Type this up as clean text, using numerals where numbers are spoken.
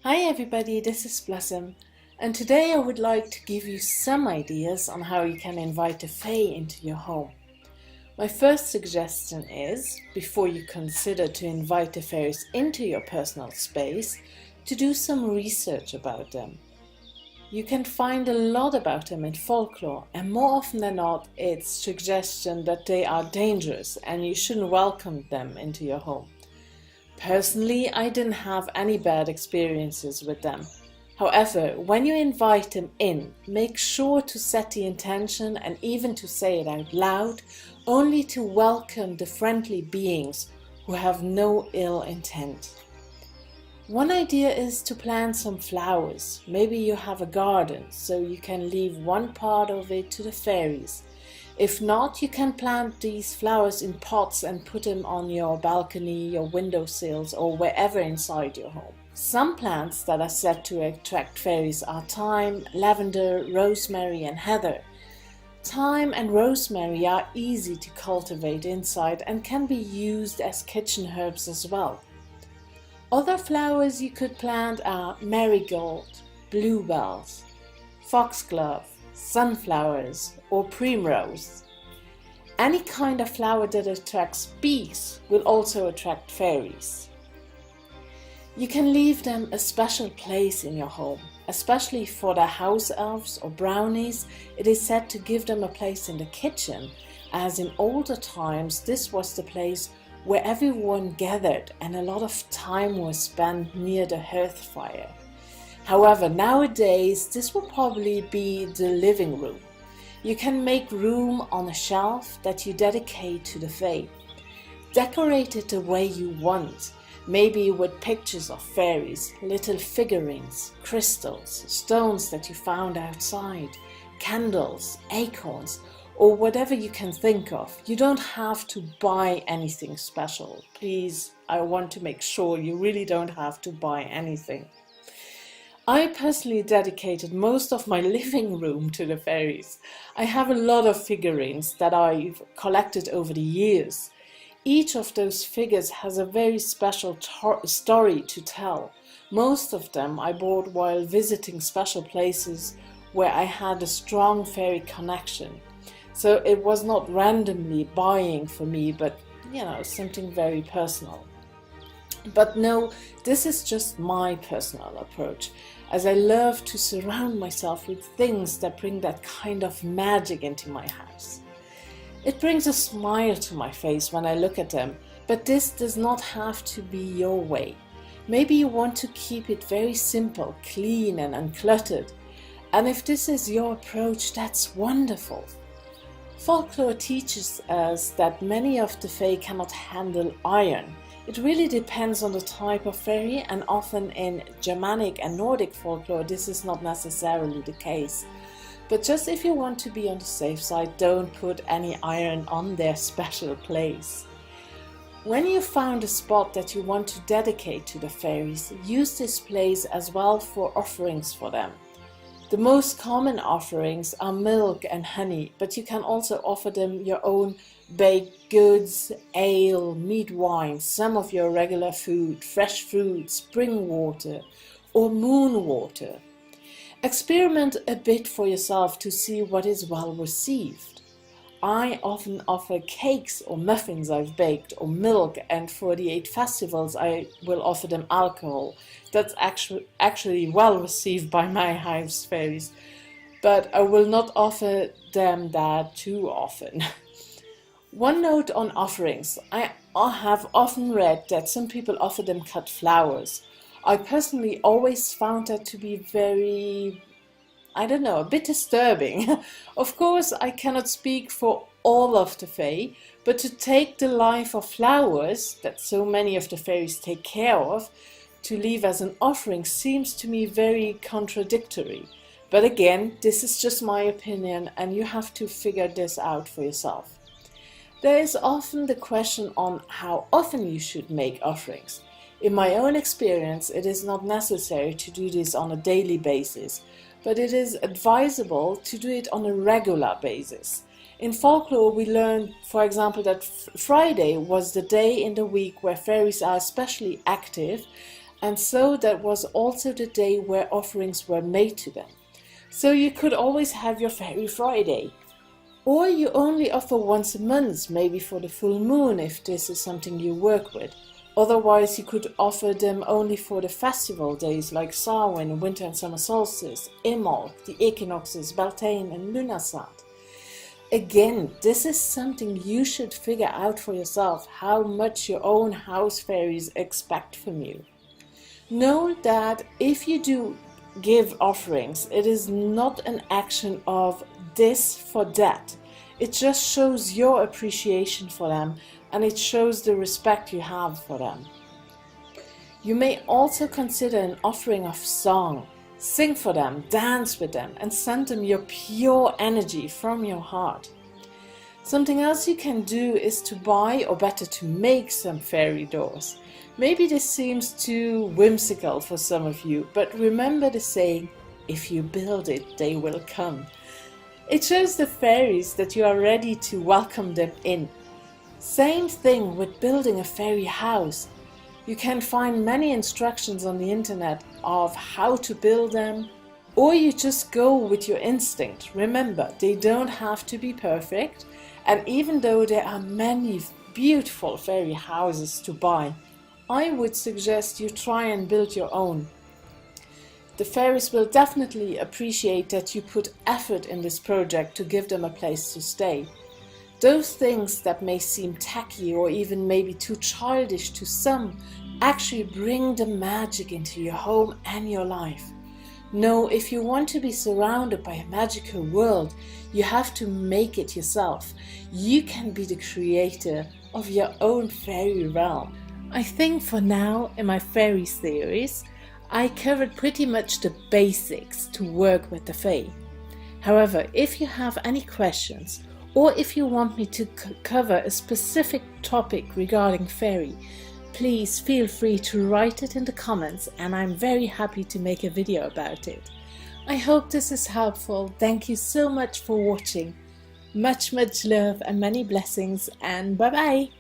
Hi everybody, this is Blossom, and today I would like to give you some ideas on how you can invite a fae into your home. My first suggestion is, before you consider to invite the fairies into your personal space, to do some research about them. You can find a lot about them in folklore, and more often than not it's suggestion that they are dangerous and you shouldn't welcome them into your home. Personally, I didn't have any bad experiences with them. However, when you invite them in, make sure to set the intention and even to say it out loud, only to welcome the friendly beings who have no ill intent. One idea is to plant some flowers. Maybe you have a garden, so you can leave one part of it to the fairies. If not, you can plant these flowers in pots and put them on your balcony, your windowsills, or wherever inside your home. Some plants that are said to attract fairies are thyme, lavender, rosemary and heather. Thyme and rosemary are easy to cultivate inside and can be used as kitchen herbs as well. Other flowers you could plant are marigold, bluebells, foxglove, sunflowers or primrose. Any kind of flower that attracts bees will also attract fairies. You can leave them a special place in your home, especially for the house elves or brownies. It is said to give them a place in the kitchen, as in older times this was the place where everyone gathered and a lot of time was spent near the hearth fire. However, nowadays this will probably be the living room. You can make room on a shelf that you dedicate to the fae. Decorate it the way you want, maybe with pictures of fairies, little figurines, crystals, stones that you found outside, candles, acorns, or whatever you can think of. You don't have to buy anything special. Please, I want to make sure you really don't have to buy anything. I personally dedicated most of my living room to the fairies. I have a lot of figurines that I've collected over the years. Each of those figures has a very special story to tell. Most of them I bought while visiting special places where I had a strong fairy connection. So it was not randomly buying for me, but something very personal. But no, this is just my personal approach, as I love to surround myself with things that bring that kind of magic into my house. It brings a smile to my face when I look at them, but this does not have to be your way. Maybe you want to keep it very simple, clean and uncluttered. And if this is your approach, that's wonderful. Folklore teaches us that many of the fae cannot handle iron. It really depends on the type of fairy, and often in Germanic and Nordic folklore this is not necessarily the case. But just if you want to be on the safe side, don't put any iron on their special place. When you found a spot that you want to dedicate to the fairies, use this place as well for offerings for them. The most common offerings are milk and honey, but you can also offer them your own baked goods, ale, mead wine, some of your regular food, fresh fruit, spring water or moon water. Experiment a bit for yourself to see what is well received. I often offer cakes or muffins I've baked or milk, and for the 8 festivals I will offer them alcohol. That's actually well received by my house fairies, but I will not offer them that too often. One note on offerings. I have often read that some people offer them cut flowers. I personally always found that to be very, a bit disturbing. Of course, I cannot speak for all of the fae, but to take the life of flowers, that so many of the fairies take care of, to leave as an offering seems to me very contradictory. But again, this is just my opinion and you have to figure this out for yourself. There is often the question on how often you should make offerings. In my own experience, it is not necessary to do this on a daily basis, but it is advisable to do it on a regular basis. In folklore, we learned, for example, that Friday was the day in the week where fairies are especially active, and so that was also the day where offerings were made to them. So you could always have your Fairy Friday. Or you only offer once a month, maybe for the full moon if this is something you work with. Otherwise you could offer them only for the festival days like Samhain, winter and summer solstice, Imbolc, the equinoxes, Beltane and Lughnasadh. Again, this is something you should figure out for yourself, how much your own house fairies expect from you. Know that if you do give offerings, it is not an action of this for that. It just shows your appreciation for them, and it shows the respect you have for them. You may also consider an offering of song. Sing for them, dance with them, and send them your pure energy from your heart. Something else you can do is to buy, or better to make, some fairy doors. Maybe this seems too whimsical for some of you, but remember the saying, if you build it, they will come. It shows the fairies that you are ready to welcome them in. Same thing with building a fairy house. You can find many instructions on the internet of how to build them, or you just go with your instinct. Remember, they don't have to be perfect, and even though there are many beautiful fairy houses to buy, I would suggest you try and build your own. The fairies will definitely appreciate that you put effort in this project to give them a place to stay. Those things that may seem tacky or even maybe too childish to some actually bring the magic into your home and your life. No, if you want to be surrounded by a magical world, you have to make it yourself. You can be the creator of your own fairy realm. I think for now in my fairy series, I covered pretty much the basics to work with the Fae. However, if you have any questions, or if you want me to cover a specific topic regarding fairy, please feel free to write it in the comments, and I'm very happy to make a video about it. I hope this is helpful. Thank you so much for watching. Much love and many blessings, and bye bye!